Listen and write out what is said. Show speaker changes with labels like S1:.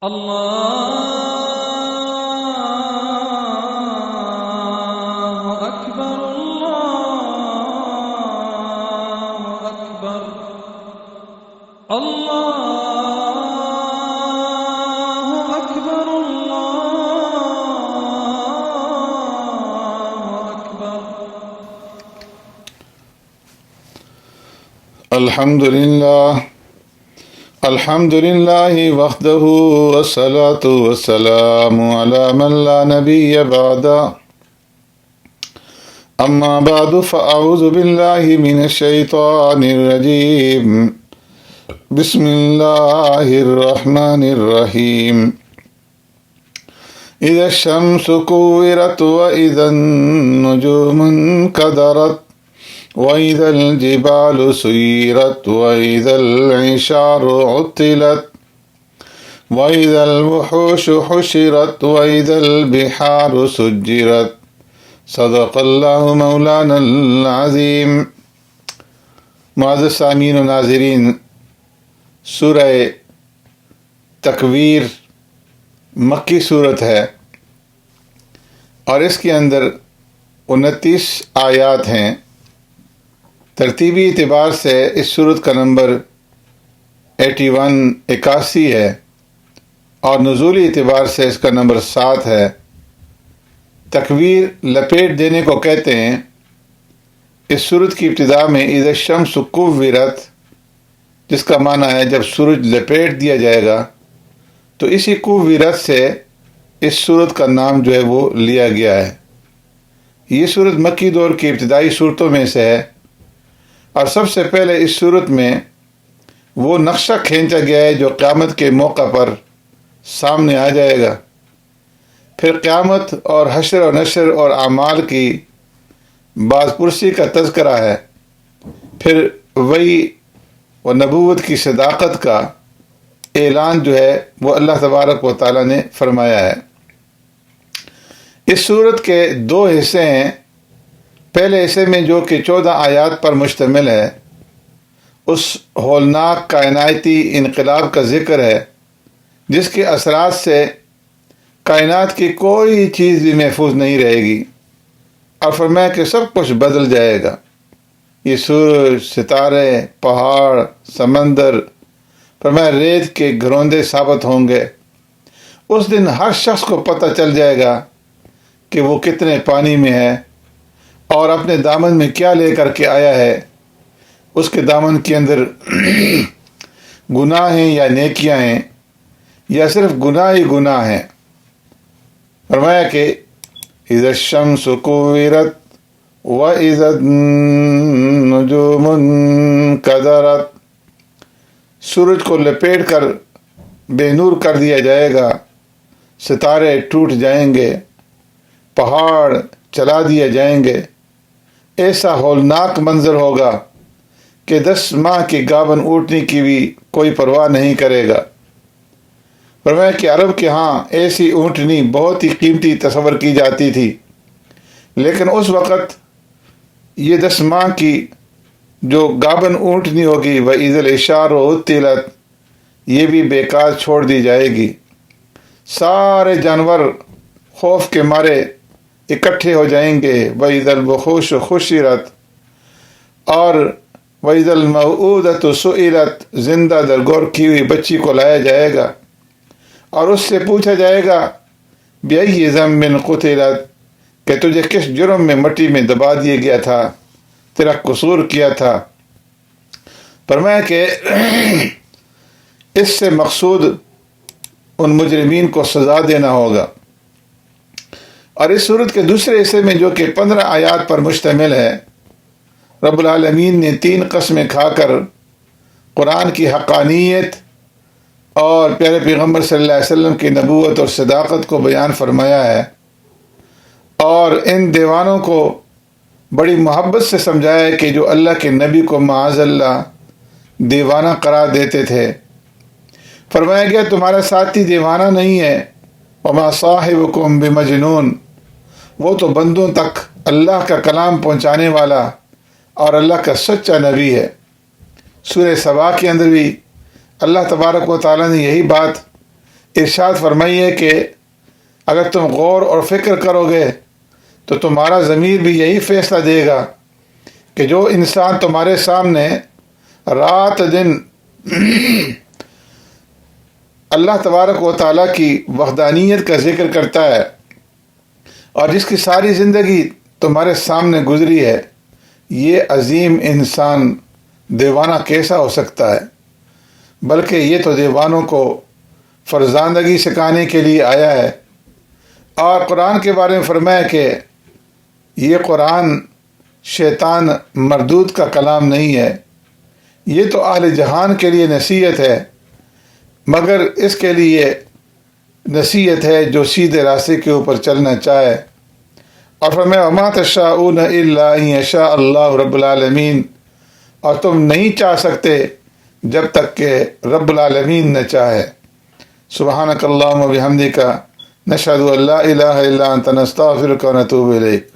S1: الله أكبر الله أكبر الله أكبر الله أكبر.
S2: الحمد لله وحده والصلاة والسلام على من لا نبي بعده. أما بعد فأعوذ بالله من الشيطان الرجيم. بسم الله الرحمن الرحيم. إذا الشمس كورت وإذا النجوم انكدرت وإذا الجبال سيرت وإذا العشار عطلت وإذا الوحوش حشرت وإذا البحار سجرت. صدق اللہ مولانا العظیم. معزز سامعین و ناظرین، سورہ تکویر مکی صورت ہے اور اس کے اندر 29 آیات ہیں. ترتیبی اعتبار سے اس صورت کا نمبر 81 ہے اور نزولی اعتبار سے اس کا نمبر 7 ہے. تکویر لپیٹ دینے کو کہتے ہیں. اس صورت کی ابتدا میں اذا الشمس کورت، جس کا معنی ہے جب سورج لپیٹ دیا جائے گا، تو اسی کورت سے اس صورت کا نام جو ہے وہ لیا گیا ہے. یہ صورت مکی دور کی ابتدائی صورتوں میں سے ہے اور سب سے پہلے اس صورت میں وہ نقشہ کھینچا گیا ہے جو قیامت کے موقع پر سامنے آ جائے گا. پھر قیامت اور حشر و نشر اور اعمال کی باز پرسی کا تذکرہ ہے. پھر وحی و نبوت کی صداقت کا اعلان جو ہے وہ اللہ تبارک و تعالی نے فرمایا ہے. اس صورت کے 2 حصے ہیں. پہلے حصے میں جو کہ 14 آیات پر مشتمل ہے، اس ہولناک کائناتی انقلاب کا ذکر ہے جس کے اثرات سے کائنات کی کوئی چیز بھی محفوظ نہیں رہے گی اور فرمایا کہ سب کچھ بدل جائے گا. یہ سورج، ستارے، پہاڑ، سمندر، فرمایا ریت کے گھروندے ثابت ہوں گے. اس دن ہر شخص کو پتہ چل جائے گا کہ وہ کتنے پانی میں ہے اور اپنے دامن میں کیا لے کر کے آیا ہے. اس کے دامن کے اندر گناہ ہیں یا نیکیاں ہیں یا صرف گناہ ہی گناہ ہیں. فرمایا کہ اذا الشمس کورت واذا النجوم انکدرت، سورج کو لپیٹ کر بے نور کر دیا جائے گا، ستارے ٹوٹ جائیں گے، پہاڑ چلا دیے جائیں گے. ایسا ہولناک منظر ہوگا کہ 10 ماہ کی گابن اونٹنی کی بھی کوئی پرواہ نہیں کرے گا. فرمایا کہ عرب کے ہاں ایسی اونٹنی بہت ہی قیمتی تصور کی جاتی تھی، لیکن اس وقت یہ 10 ماہ کی جو گابن اونٹنی ہوگی وَإِذَا الْعِشَارُ عُطِّلَتْ، یہ بھی بیکار چھوڑ دی جائے گی. سارے جانور خوف کے مارے اکٹھے ہو جائیں گے. وَإِذَا الْوُحُوشُ حُشِرَتْ اور وَإِذَا الْمَوْءُودَةُ سُئِلَتْ، زندہ درگور کی ہوئی بچی کو لایا جائے گا اور اس سے پوچھا جائے گا بِأَيِّ ذَنبٍ قُتِلَتْ، کہ تجھے کس جرم میں مٹی میں دبا دیا گیا تھا، تیرا قصور کیا تھا. فرمایا کہ اس سے مقصود ان مجرمین کو سزا دینا ہوگا. اور اس صورت کے دوسرے حصے میں جو کہ 15 آیات پر مشتمل ہے، رب العالمین نے 3 قسمیں کھا کر قرآن کی حقانیت اور پیارے پیغمبر صلی اللہ علیہ وسلم کی نبوت اور صداقت کو بیان فرمایا ہے اور ان دیوانوں کو بڑی محبت سے سمجھایا ہے کہ جو اللہ کے نبی کو معاذ اللہ دیوانہ قرار دیتے تھے. فرمایا گیا تمہارا ساتھی دیوانہ نہیں ہے، وما صاحبکم بمجنون، وہ تو بندوں تک اللہ کا کلام پہنچانے والا اور اللہ کا سچا نبی ہے. سورہ سبا کے اندر بھی اللہ تبارک و تعالیٰ نے یہی بات ارشاد فرمائیے کہ اگر تم غور اور فکر کرو گے تو تمہارا ضمیر بھی یہی فیصلہ دے گا کہ جو انسان تمہارے سامنے رات دن اللہ تبارک و تعالیٰ کی وحدانیت کا ذکر کرتا ہے اور جس کی ساری زندگی تمہارے سامنے گزری ہے، یہ عظیم انسان دیوانہ کیسا ہو سکتا ہے؟ بلکہ یہ تو دیوانوں کو فرزاندگی سکھانے کے لیے آیا ہے۔ اور قرآن کے بارے میں فرمایا کہ یہ قرآن شیطان مردود کا کلام نہیں ہے، یہ تو اہل جہان کے لیے نصیحت ہے، مگر اس کے لیے نصیحت ہے جو سیدھے راستے کے اوپر چلنا چاہے۔ اور فرمایا وما تشاءون الا ان یشاء اللہ رب العالمین، اور تم نہیں چاہ سکتے جب تک کہ رب العالمین نہ چاہے۔ سبحانک اللہم و بحمدک نشہد ان لا الہ الا انت نستغفرک و نتوب الیک۔